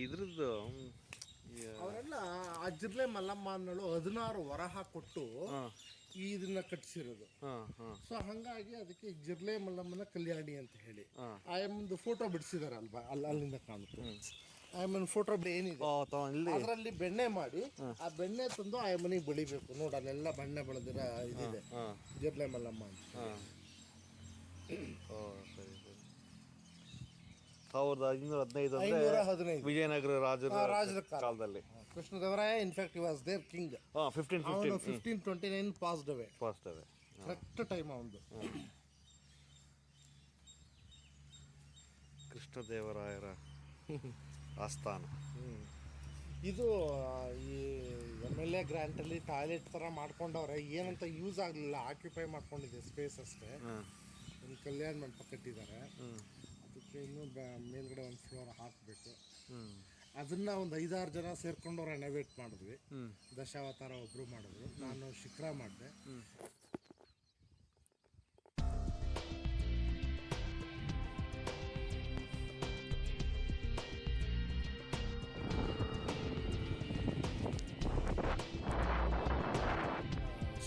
ಇದ್ರದ್ದು ಅವರೆಲ್ಲ ಆ ಜಿರ್ಲೆ ಮಲ್ಲಮ್ಮ ಅನ್ನೋಳು 16 ವರಹ ಕೊಟ್ಟು ಇದನ್ನ ಕಟ್ಟಿಸಿರೋದು. ಸೊ ಹಂಗಾಗಿ ಅದಕ್ಕೆ ಜಿರ್ಲೆ ಮಲ್ಲಮ್ಮನ ಕಲ್ಯಾಣಿ ಅಂತ ಹೇಳಿ ಆಯಮ್ಮಂದು ಫೋಟೋ ಬಿಡಿಸಿದಾರಲ್ವಾ, ಅಲ್ಲಿಂದ ಕಾಣುತ್ತೆ. ಆಯಮ್ಮನ ಫೋಟೋ ಏನಿದೆ ಅದರಲ್ಲಿ ಬೆಣ್ಣೆ ಮಾಡಿ ಆ ಬೆಣ್ಣೆ ತಂದು ಆಯಮ್ಮನಿಗೆ ಬೆಳಿಬೇಕು. ನೋಡ ಅಲ್ಲೆಲ್ಲ ಬೆಣ್ಣೆ ಬೆಳೆದಿರ ಇದಿದೆ ಜಿರ್ಲೆ ಮಲ್ಲಮ್ಮ ಅಂತ. 1515 ವಿಜಯನಗರ ರಾಜರ ಕಾಲದಲ್ಲಿ Krishnadevaraya in fact he was their king. 1529 passed away. Correct time ಅವನದು. ಕೃಷ್ಣದೇವರಾಯರ ಆಸ್ಥಾನ. ಇದು ಈ MLA ಗ್ರ್ಯಾಂಟಲ್ಲಿ ಟಾಯ್ಲೆಟ್ ಥರ ಮಾಡ್ಕೊಂಡವ್ರೆ, ಏನಂತ ಯೂಸ್ ಆಗಲಿಲ್ಲ, ಆಕ್ಯುಪೈ ಮಾಡ್ಕೊಂಡಿದೆ ಸ್ಪೇಸ್ ಅಷ್ಟೇ. ಒಂದು ಕಲ್ಯಾಣ ಮಂಟಪ ಕಟ್ಟಿದ್ದಾರೆ, ಅದಕ್ಕೆ ಇನ್ನೂ ಮೇಲ್ಗಡೆ ಒಂದು ಫ್ಲೋರ್ ಹಾಕಬೇಕು. ಅದನ್ನ ಒಂದು 5-6 ಜನ ಸೇರ್ಕೊಂಡು ರೆನೋವೇಟ್ ಮಾಡಿದ್ವಿ. ದಶಾವತಾರ ಒಬ್ರು ಮಾಡಿದ್ರು, ನಾನು ಶಿಖರ ಮಾಡಿದೆ.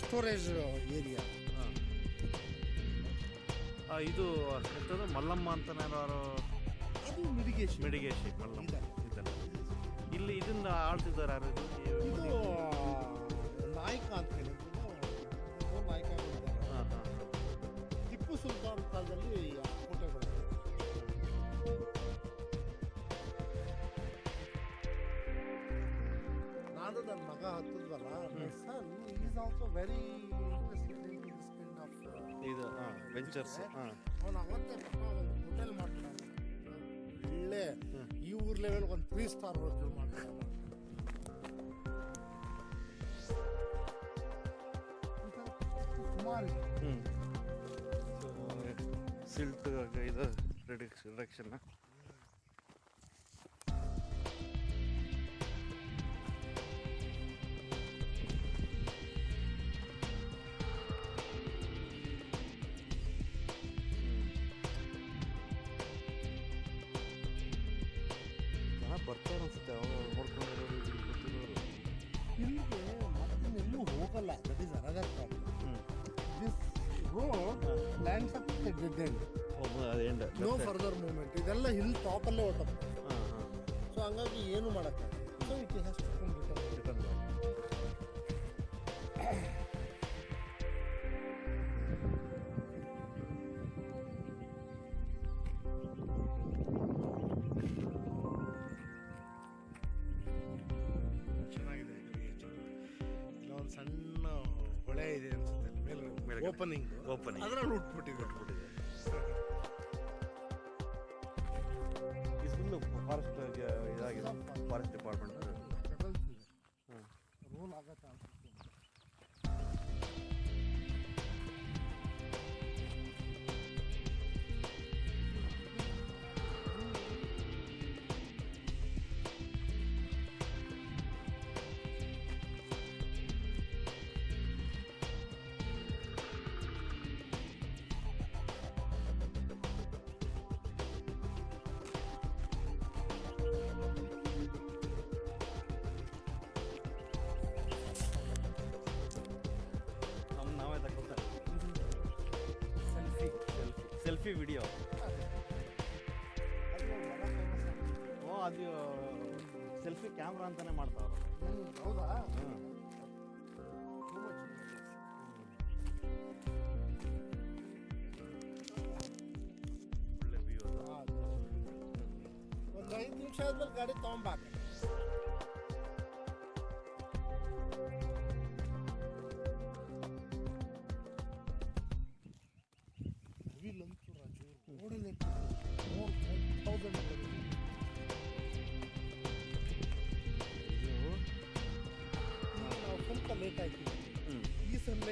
ಸ್ಟೋರೇಜ್ ಏರಿಯಾ ಇದು ಮಲ್ಲಮ್ಮ ಅಂತಾನೆ ಅದು ಮಿಡಿಗೇಶಿ ಮಲ್ಲಮ್ಮ ಇಲ್ಲಿ ಇದನ್ನ ಆಳ್ತಿದ್ದಾರೆ ಯಾರು? ಇದು ನಾಯಕ ಅಂತ ಹೇಳಿ ನಾಯಕ. ಟಿಪ್ಪು ಸುಲ್ತಾನ್ ಕಾಲದಲ್ಲಿ ಕೋಟೆಗಳು. ನಾನು ನನ್ನ ಮಗ ಹತ್ತಿದ್ವಲ್ಲ, son is also very interested in this kind of ಇದು ವೆಂಚರ್ಸ್. ಅವನು ಅವತ್ತೇ ಒಂದು ಹೋಟೆಲ್ ಮಾಡ್ತಾನೆ, ಒಳ್ಳೆ ಈ ಊರ್ ಲೆವೆಲ್ ಒಂದು 3 ಸ್ಟಾರ್ ಹೋಟೆಲ್ ಮಾಡ್ತಾನೆ. ಸಿಲ್ಟ್ ಇದು ರಿಡಕ್ಷನ್. ಬರ್ತಾರೆ ಅನ್ಸುತ್ತೆ ನೋಡ್ಕೊಂಡು ಇಲ್ಲಿಗೆ ಮತ್ತೆ ಎಲ್ಲೂ ಹೋಗಲ್ಲ. That is another problem. This road lands up dead end, no further movement. ಇದೆಲ್ಲ ಹಿಲ್ ಟಾಪಲ್ಲೇ ಹೊಟ್ಟೋಗ್ತದೆ. ಸೊ ಹಂಗಾಗಿ ಏನು ಮಾಡೋಕ್ಕಾಗಲ್ಲ. So it has to come return. ಚೆನ್ನಾಗಿದೆ. ಇಲ್ಲೊಂದು ಸಣ್ಣ ಹೊಳೆ ಇದೆ ಅನ್ಸುತ್ತೆ ಮೇಲೆ, ಓಪನಿಂಗ್ ಅದರಲ್ಲಿ ಉಟ್ಬಿಟ್ಟಿದೆ. ಫುಲ್ಲು ಫಾರೆಸ್ಟ್ ಇದಾಗಿದೆ, ಫಾರೆಸ್ಟ್ ಡಿಪಾರ್ಟ್ಮೆಂಟ್ ರೂಲ್ ಆಗತ್ತೆ ಅನ್ಸುತ್ತೆ. Selfie video. ಅದು ಸೆಲ್ಫಿ ಕ್ಯಾಮ್ರಾ ಅಂತಾನೆ ಮಾಡ್ತಾವ್ರು. ಹೌದಾ? ಒಳ್ಳೆ ವ್ಯೂ. ಒಂದು 5 ನಿಮಿಷ ಆದ್ಮೇಲೆ ಗಾಡಿ ತಗೊಂಬಾಕ.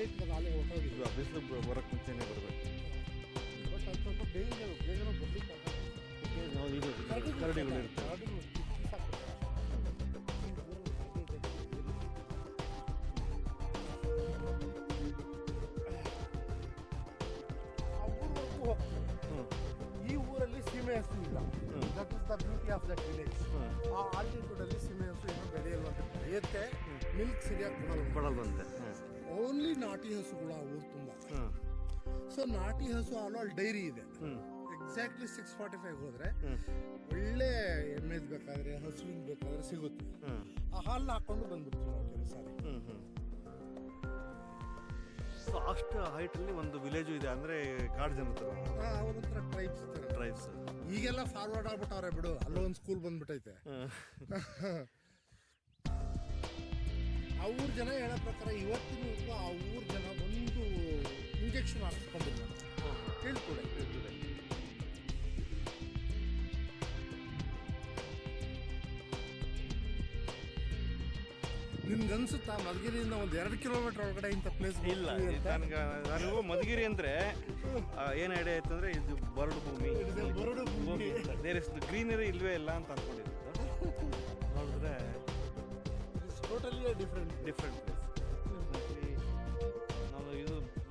ಲೈಟ್ ಅಲ್ಲೇ ಹೊಟ್ಟೋಗಿದೆ. ಇದು ಬಿಸಿಲು ಬರೋಕ್ಕೆ ಮುಂಚೆನೇ ಬರಬೇಕು. ಬಟ್ ಅದು ಸ್ವಲ್ಪ ಡೇಂಜರ್, ಬೇಗ ಬರ್ಲಿಕ್ಕೆ ಇದು ಕರಡಿಗಳು ಇರ್ತವೆ. ಈ ಊರಲ್ಲಿ ಸೀಮೆ ಹಸು ಇಲ್ಲ. That is the beauty of that village. ಆ ಆಲ್ಟಿಟ್ಯೂಡಲ್ಲಿ ಸೀಮೆ ಹಸು ಏನೋ ಬೆಳೆಯಲ್ವಂತೆ, ಬೆಳೆಯುತ್ತೆ, ಮಿಲ್ಕ್ ಸರಿಯಾಗಿ ಕೊಡಲ್ವಂತೆ. ಓನ್ಲಿ ನಾಟಿ ಹಸುಗಳು ಆ ಊರು ತುಂಬ. ಸೊ ನಾಟಿ ಹಸು ಹಾಲು ಡೈರಿ ಇದೆ. ಎಕ್ಸಾಕ್ಟ್ಲಿ 6:45 ಹೋದ್ರೆ ಒಳ್ಳೆ ಎಮ್ಮೆದ್ ಬೇಕಾದ್ರೆ ಹಸುವಿನ ಬೇಕಾದ್ರೆ ಸಿಗುತ್ತೆ. ಆ ಹಾಲನ್ನ ಹಾಕೊಂಡು ಬಂದ್ಬಿಡ್ತೀವಿ ನಾವು ಕೆಲವು ಸಾರಿ. ಸೊ ಅಷ್ಟು ಹೈಟಲ್ಲಿ ಒಂದು ವಿಲೇಜು ಇದೆ ಅಂದರೆ ಕಾಡು ಜನ ಥರ. ಅವ್ರ ಟ್ರೈಬ್ಸ್ ಈಗೆಲ್ಲ ಫಾರ್ವರ್ಡ್ ಆಗ್ಬಿಟ್ಟವ್ರೆ ಬಿಡು. ಅಲ್ಲೋ ಒಂದು ಸ್ಕೂಲ್ ಬಂದ್ಬಿಟ್ಟೈತೆ. ಆ ಊರ್ ಜನ ಹೇಳೋ ಪ್ರಕಾರ ಇವತ್ತಿನ ಆ ಊರ್ ಜನ ಒಂದು ಇಂಜೆಕ್ಷನ್ ಹಾಕಿಸ್ಕೊಂಡಿಲ್ಲ. ಹೇಳ್ಕೊಡೆ ನಿನ್ಗನ್ಸುತ್ತಾ ಮಧುಗಿರಿಯಿಂದ ಒಂದು 2 ಕಿಲೋಮೀಟರ್ ಒಳಗಡೆ ಇಂಥ ಪ್ಲೇಸ್ ಇಲ್ಲ? ನನಗೂ ಮಧುಗಿರಿ ಅಂದರೆ ಏನು ಐಡಿಯಾ ಆಯ್ತು ಅಂದರೆ ಇದು ಬರಡು ಭೂಮಿ, ದೇರ್ ಇಸ್ ಗ್ರೀನರಿ ಇಲ್ವೇ ಇಲ್ಲ ಅಂತ ಅಂದ್ಕೊಂಡಿದ್ದು. ನೋಡಿದ್ರೆ ಟೋಟಲಿ ಡಿಫ್ರೆಂಟ್ ಪ್ಲೇಸ್.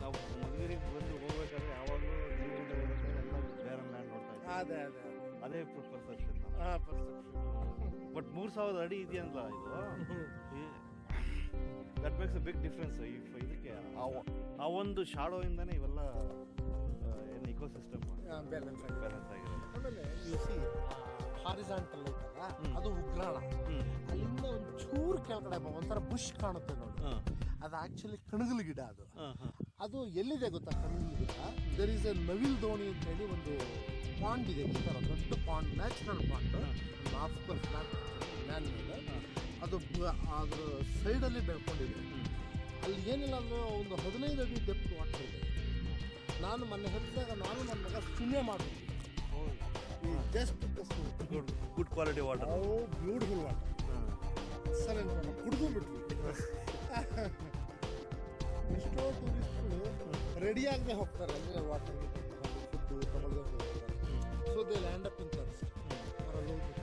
ನಾವು ಮಧುಗಿರಿಗೆ ಬಂದು ಹೋಗ್ಬೇಕಾದ್ರೆ ಯಾವಾಗಲೂ ನೀರಿಂದ ಹೋಗ್ಬೇಕಾದ್ರೆ ಎಲ್ಲ ಬೇರೆ ಲ್ಯಾಂಡ್ ನೋಡ್ತಾ ಇದ್ದೀವಿ. ಅದೇ ಪರ್ಸೆಪ್ಷನ್. ಬಟ್ 3000 ಅಡಿ ಇದೆಯಲ್ಲ ಇದು, that makes a big difference. ಇದಕ್ಕೆ ಆ ಒಂದು ಶಾಡೋಯಿಂದನೇ ಇವೆಲ್ಲ ಏನು ಇಕೋಸಿಸ್ಟಮ್ ಬ್ಯಾಲೆನ್ಸ್ ಆಗಿರೋದು. ಆಮೇಲೆ ಹಾರಿಜಾಂಟಲ್ ಐತಲ್ಲ, ಅದು ಉಗ್ರಾಣ. ಅಲ್ಲಿಂದ ಒಂದು ಚೂರು ಕೆಳಗಡೆ ಒಂಥರ ಬುಷ್ ಕಾಣುತ್ತೆ ನೋಡಿ, ಅದು ಆಕ್ಚುಲಿ ಕಣಗಲ್ ಗಿಡ. ಅದು ಎಲ್ಲಿದೆ ಗೊತ್ತಾ ಕಣಗಲ್ ಗಿಡ? ದರ್ ಈಸ್ ಎ ನವಿಲ್ ದೋಣಿ ಅಂತ ಹೇಳಿ ಒಂದು ಪಾಂಡ್ ಇದೆ, ಈ ಥರ ದೊಡ್ಡ pond, natural pond, of course man ಮೇಲೆ. ಅದು ಅದ್ರ ಸೈಡಲ್ಲಿ ಬೆಳ್ಕೊಂಡಿದೆ. ಅಲ್ಲಿ ಏನಿಲ್ಲ ಅಂದ್ರೆ ಒಂದು 15 ಅಡಿ ಡೆಪ್ತ್ ವಾಟರ್ ಇದೆ. ನಾನು ಮೊನ್ನೆ ಹತ್ತಿದಾಗ ನಾನು ನನ್ನ ಮಗ ಸ್ವಿಮ್ಮೆ ಮಾಡಿದ್ವಿ. Just good quality water, beautiful water, excellent water. ಕುಡಿದು ಬಿಟ್ವಿ. ಎಷ್ಟೋ ಟೂರಿಸ್ಟ್ಗಳು ರೆಡಿ ಆಗದೆ ಹೋಗ್ತಾರೆ ಅಂದರೆ ವಾಟರ್ ಫುಡ್ಡು ತಗೊಳ್ದೆ ಹೋಗ್ತಾರೆ. So they land up in thirst. ಅವರಲ್ಲಿ ಹೋಗ್ಬಿಟ್ಟು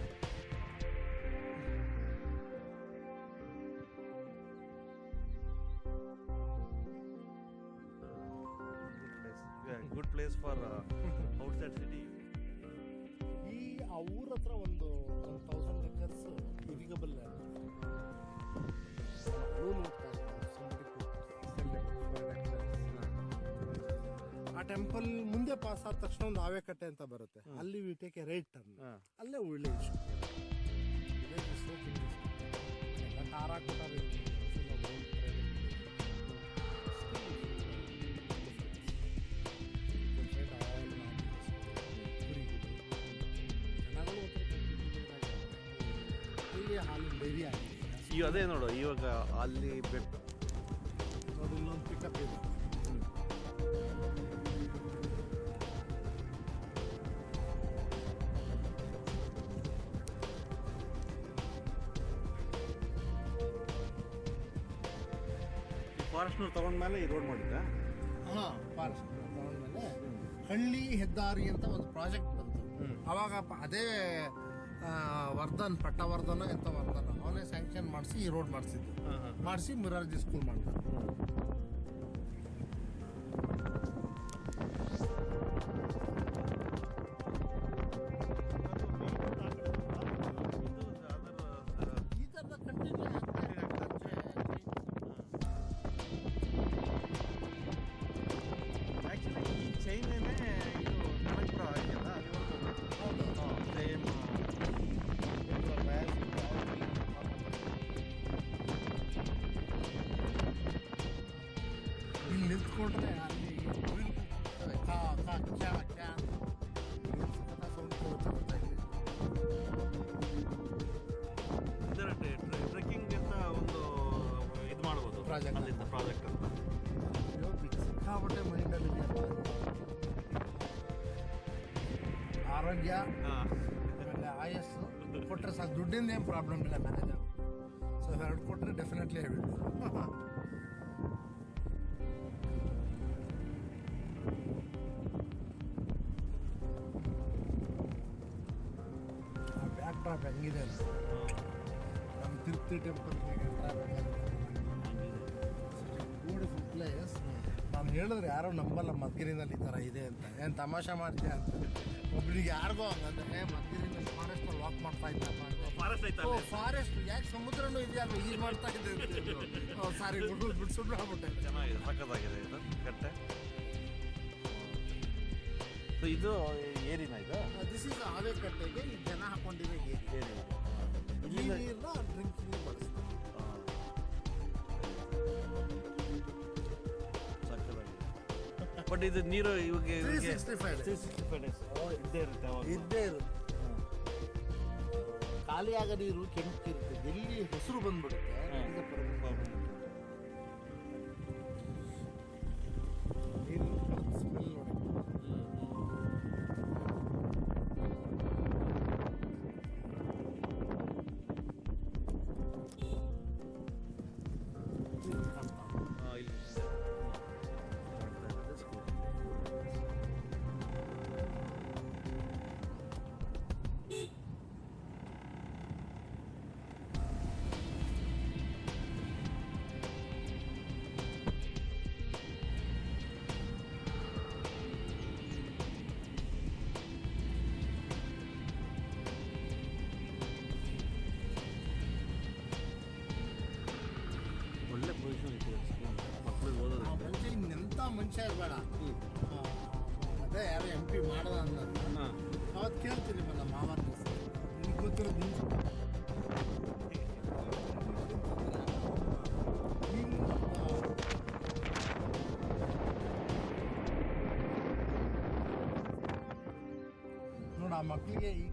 good place for outside city. ಆ ಊರ ಹತ್ರ ಒಂದು 1000 acres ಇರಿಗಬಲ್ ಲ್ಯಾಂಡ್. ಆ ಟೆಂಪಲ್ ಮುಂದೆ ಪಾಸ್ ಆದ ತಕ್ಷಣ ಒಂದು ಆವೆಕಟ್ಟೆ ಅಂತ ಬರುತ್ತೆ, ಅಲ್ಲಿ we take A right turn. ಅಲ್ಲೇ ವಿಲೇಜ್ ಟಾರ್ ಹಾಕ್ಬಿಟ್ಟಾರೆ. ಹಾಲಿನ ಡೈರಿ ಆಗಿದೆ. ಅದೇ ನೋಡು, ಇವಾಗ ಅಲ್ಲಿ ಬೆಟ್ಟ ನೋಡಿ, ಇಲ್ಲೊಂದು ಪಿಕಪ್ ಇದೆ. ಫಾರೆಸ್ಟ್ನವ್ರು ತಗೊಂಡ್ಮೇಲೆ ಈ ರೋಡ್ ಮಾಡಿದ್ದ. ಫಾರೆಸ್ಟ್ ತಗೊಂಡ್ಮೇಲೆ ಹಳ್ಳಿ ಹೆದ್ದಾರಿ ಅಂತ ಒಂದು ಪ್ರಾಜೆಕ್ಟ್ ಬಂತು. ಅವಾಗ ಅದೇ ವರ್ಧನ್, ಪಟ್ಟವರ್ಧನ ಎಂತ ವರ್ಧನ, ಅವನೇ ಸ್ಯಾಂಕ್ಷನ್ ಮಾಡಿಸಿ ಈ ರೋಡ್ ಮಾಡಿಸಿದ್ದು. ಮಾಡಿಸಿ ಮುರಾರ್ಜಿ ಸ್ಕೂಲ್ ಮಾಡ್ತಾರೆ. ಈ ಥರದ ಕಂಟಿನ್ಯೂ ಆ್ಯಕ್ಚುಲಿ ಈ ಚೈನೇನೆ ಇದು ಕನಕಪುರ ಇದೆಯಲ್ಲ, ಅಲ್ಲಿವರೆಗೂ ಹೋಗ್ಬೇಕು. ಸೇಮ್ ಇಲ್ಲಿ ನಿಂತ್ಕೊಂಡ್ರೆ ಅಲ್ಲಿ ಟ್ರೆಕ್ಕಿಂಗ್ ಅಂತ ಒಂದು ಇದು ಮಾಡ್ಬೋದು ಪ್ರಾಜೆಕ್ಟ್, ಅಲ್ಲಿಂದ ಪ್ರಾಜೆಕ್ಟ್ ಅಂತ. ಸಿಕ್ಕಾಪಟ್ಟೆ ಮೈಂಡಲ್ಲಿ ಆರೋಗ್ಯ ಆಮೇಲೆ ಆಯಸ್ಸು ಕೊಟ್ಟರೆ ಸಾಕು, ದುಡ್ಡಿಂದ ಏನು ಪ್ರಾಬ್ಲಮ್ ಇಲ್ಲ, ಮ್ಯಾನೇಜ್ ಆಗುತ್ತೆ. ಸೊ 2 ಕೊಟ್ಟರೆ ಡೆಫಿನೆಟ್ಲಿ ಹೇಳ್ಬಿಟ್ಟು ಮ್ಯಾಪ್ ಹೆಂಗಿದೆ ಅಂತ. ನಮ್ಮ ತಿರುಪತಿ ಟೆಂಪಲ್ಗೆ ಬ್ಯೂಟಿಫುಲ್ ಪ್ಲೇಸ್. ನಾನು ಹೇಳಿದ್ರೆ ಯಾರೋ ನಂಬಲ್ಲ ಮದ್ಗಿರಿನಲ್ಲಿ ಈ ಥರ ಇದೆ ಅಂತ. ಏನು ತಮಾಷೆ ಮಾಡ್ತೀಯ ಅಂತ ಒಬ್ರಿಗೆ ಯಾರಿಗೋ ಹಂಗಂದ್ರೆ ಮದ್ಗಿರಿನಲ್ಲಿ ಫಾರೆಸ್ಟಲ್ಲಿ ವಾಕ್ ಮಾಡ್ತಾ ಇದ್ದಪ್ಪ ಅಂತ. ಫಾರೆಸ್ಟ್ ಯಾಕೆ ಸಮುದ್ರನೂ ಇದೆಯಲ್ಲ ಈಗ ಮಾಡ್ತಾ ಇದೆ ಸಾರಿ ಬಿಡ್ಸುಟ್ಟು ಆಗ್ಬಿಟ್ಟೆ. ಚೆನ್ನಾಗಿದೆ, ಸಖತ್ತಾಗಿದೆ ಇದು ಕಟ್ಟೆ. ಸೊ ಇದು ಏರಿನ ಇದು ದಿಸ್ ಇಸ್ ಆವೆ ಕಟ್ಟೆಗೆ ಈ ಜನ ಹಾಕೊಂಡಿರೋ ಏರಿ. ಈ ನೀರನ್ನ ಡ್ರಿಂಕಿಂಗ್ ಬಳಸ್ತಾರೆ. ಬಟ್ ಇದು ನೀರು ಇವಾಗ 365 days ಇದ್ದೇ ಇರುತ್ತೆ ಅವಾಗ. ಇದ್ದೇ ಇರುತ್ತೆ. ಖಾಲಿಯಾಗ ನೀರು ಕೆಂಪಿರುತ್ತೆ. ಎಲ್ಲಿ ಹೆಸರು ಬಂದ್ಬಿಡುತ್ತೆ ಸ್ಮೆಲ್ ನೋಡಿ. ಒಳ್ಳೆ ಪೊಸಿಷನ್ ಇದೆ ಮಕ್ಕಳಿಗೆ ಓದೋದು. ಮುಂಚೆ ಇನ್ನೆಂಥ ಮನುಷ್ಯ ಇರಬೇಡ. ಅದೇ ಯಾರೋ MP ಮಾಡ್ದ ಅನ್ನೋದು ಅವತ್ತು ಕೇಳ್ತೀನಿ ಮಲ್ಲ ಮಾವನ ನಿನಗೆ ಗೊತ್ತಿರೋದು ನೋಡು. ಆ ಮಕ್ಕಳಿಗೆ ಈ